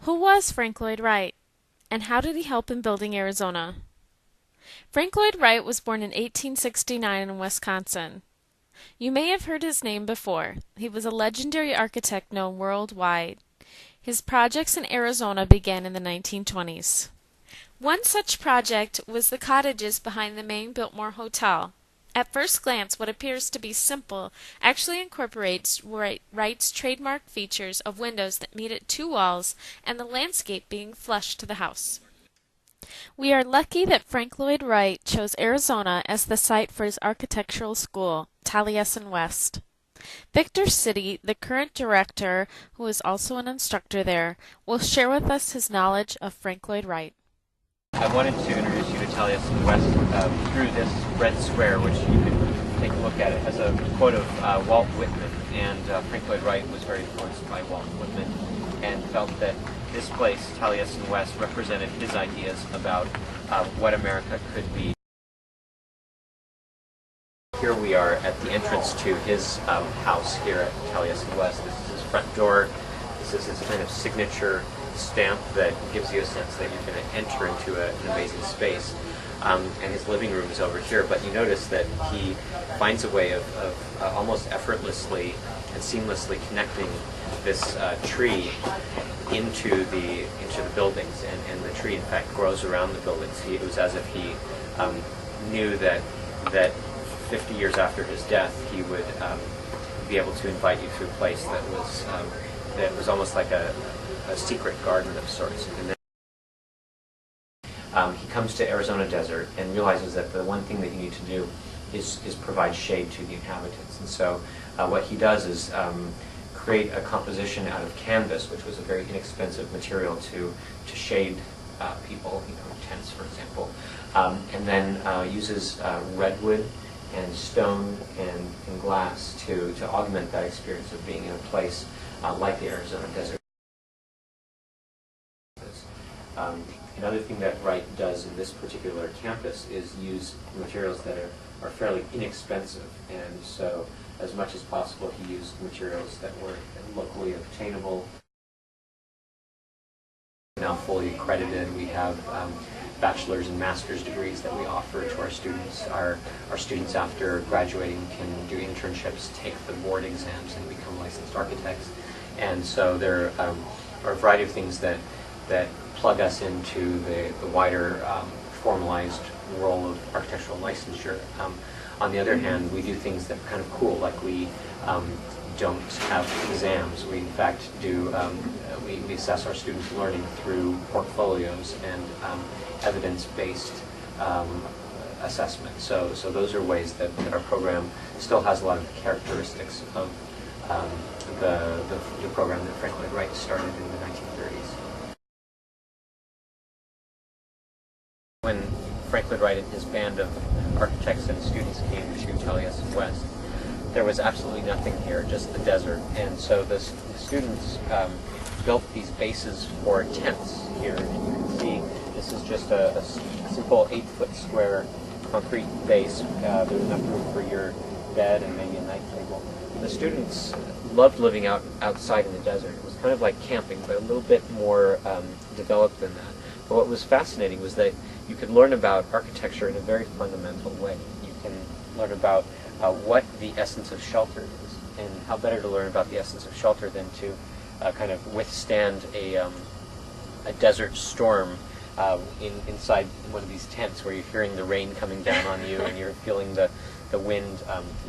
Who was Frank Lloyd Wright, and how did he help in building Arizona? Frank Lloyd Wright was born in 1869 in Wisconsin. You may have heard his name before. He was a legendary architect known worldwide. His projects in Arizona began in the 1920s. One such project was the cottages behind the main Biltmore Hotel. At first glance, what appears to be simple actually incorporates Wright's trademark features of windows that meet at two walls and the landscape being flush to the house. We are lucky that Frank Lloyd Wright chose Arizona as the site for his architectural school, Taliesin West. Victor City, the current director, who is also an instructor there, will share with us his knowledge of Frank Lloyd Wright. I wanted to introduce you to Taliesin West through this red square, which you can take a look at. It has a quote of Walt Whitman, and Frank Lloyd Wright was very influenced by Walt Whitman and felt that this place, Taliesin West, represented his ideas about what America could be. Here we are at the entrance to his house here at Taliesin West. This is his front door. This is his kind of signature stamp that gives you a sense that you're going to enter into an amazing space. And his living room is over here, but you notice that he finds a way of almost effortlessly and seamlessly connecting this tree into the buildings, and the tree in fact grows around the buildings. It was as if he knew that 50 years after his death he would be able to invite you to a place that was almost like a secret garden of sorts. And then he comes to Arizona desert and realizes that the one thing that you need to do is provide shade to the inhabitants. And so what he does is create a composition out of canvas, which was a very inexpensive material to shade people, tents, for example, and then uses redwood and stone and glass to augment that experience of being in a place like the Arizona desert. Another thing that Wright does in this particular campus is use materials that are fairly inexpensive, and so as much as possible he used materials that were locally obtainable. Now fully accredited. We have bachelor's and master's degrees that we offer to our students. Our students, after graduating, can do internships, take the board exams, and become licensed architects. And so there are a variety of things that plug us into the wider formalized role of architectural licensure. On the other hand, we do things that are kind of cool, like we don't have exams. We in fact do, we assess our students' learning through portfolios and evidence-based assessment. So those are ways that our program still has a lot of characteristics of the program that Frank Lloyd Wright started in the 1930s. When Frank Lloyd Wright and his band of architects and students came to Taliesin West, there was absolutely nothing here, just the desert. And so the students built these bases for tents here. And you can see this is just a simple 8-foot square concrete base. There's enough room for your bed and maybe a night table. The students loved living outside in the desert. It was kind of like camping, but a little bit more developed than that. But what was fascinating was that you could learn about architecture in a very fundamental way. You can learn about what the essence of shelter is, and how better to learn about the essence of shelter than to kind of withstand a desert storm inside one of these tents where you're hearing the rain coming down on you and you're feeling the wind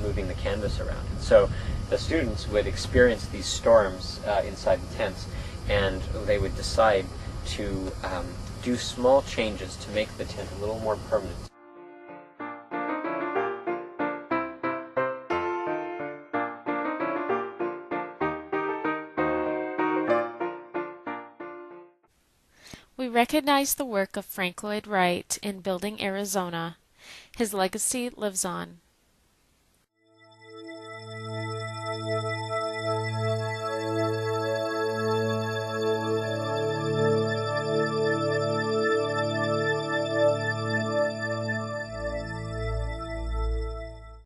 moving the canvas around. And so the students would experience these storms inside the tents, and they would decide to do small changes to make the tent a little more permanent. We recognize the work of Frank Lloyd Wright in building Arizona. His legacy lives on.